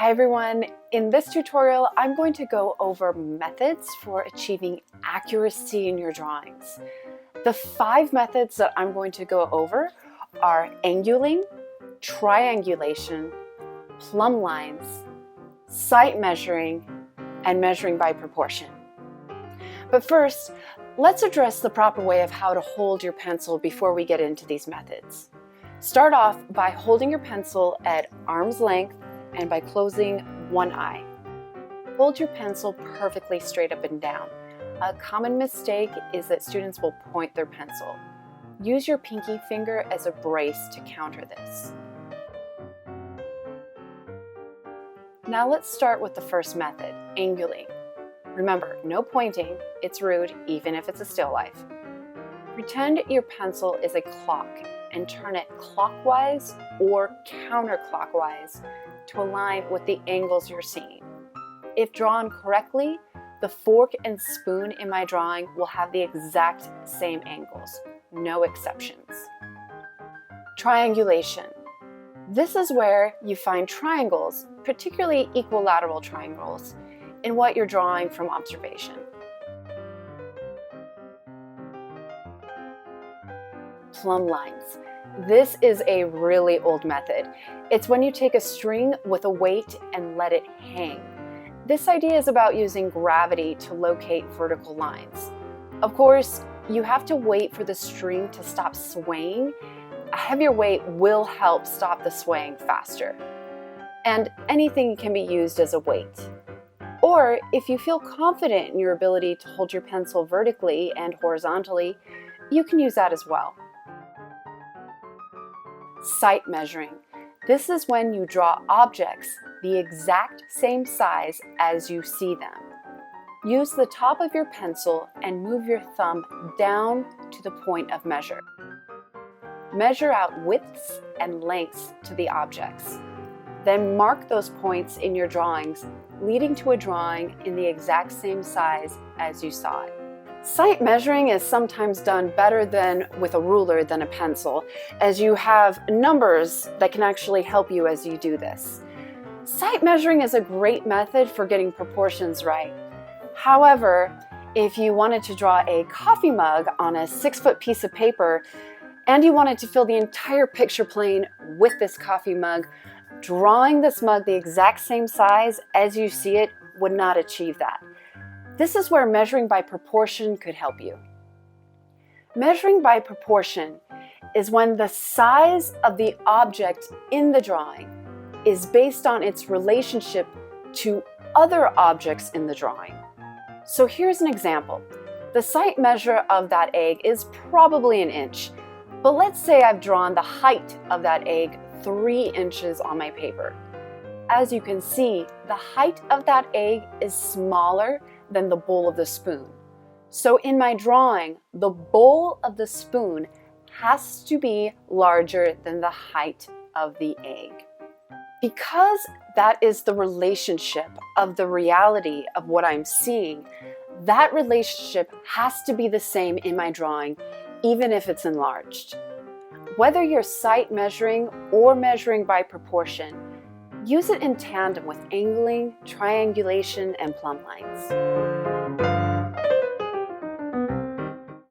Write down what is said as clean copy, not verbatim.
Hi everyone, in this tutorial I'm going to go over methods for achieving accuracy in your drawings. The 5 methods that I'm going to go over are angling, triangulation, plumb lines, sight measuring, and measuring by proportion. But first, let's address the proper way of how to hold your pencil before we get into these methods. Start off by holding your pencil at arm's length and by closing one eye. Hold your pencil perfectly straight up and down. A common mistake is that students will point their pencil. Use your pinky finger as a brace to counter this. Now let's start with the first method, angling. Remember, no pointing, it's rude even if it's a still life. Pretend your pencil is a clock and turn it clockwise or counterclockwise to align with the angles you're seeing. If drawn correctly, the fork and spoon in my drawing will have the exact same angles, no exceptions. Triangulation. This is where you find triangles, particularly equilateral triangles, in what you're drawing from observation. Plumb lines. This is a really old method. It's when you take a string with a weight and let it hang. This idea is about using gravity to locate vertical lines. Of course, you have to wait for the string to stop swaying. A heavier weight will help stop the swaying faster. And anything can be used as a weight. Or if you feel confident in your ability to hold your pencil vertically and horizontally, you can use that as well. Sight measuring. This is when you draw objects the exact same size as you see them. Use the top of your pencil and move your thumb down to the point of measure. Measure out widths and lengths to the objects. Then mark those points in your drawings, leading to a drawing in the exact same size as you saw it. Sight measuring is sometimes done better than with a ruler than a pencil, as you have numbers that can actually help you as you do this. Sight measuring is a great method for getting proportions right. However, if you wanted to draw a coffee mug on a 6-foot piece of paper and you wanted to fill the entire picture plane with this coffee mug, drawing this mug the exact same size as you see it would not achieve that. This is where measuring by proportion could help you. Measuring by proportion is when the size of the object in the drawing is based on its relationship to other objects in the drawing. So here's an example. The sight measure of that egg is probably an inch, but let's say I've drawn the height of that egg 3 inches on my paper. As you can see, the height of that egg is smaller than the bowl of the spoon. So in my drawing, the bowl of the spoon has to be larger than the height of the egg. Because that is the relationship of the reality of what I'm seeing, that relationship has to be the same in my drawing, even if it's enlarged. Whether you're sight measuring or measuring by proportion, use it in tandem with angling, triangulation, and plumb lines.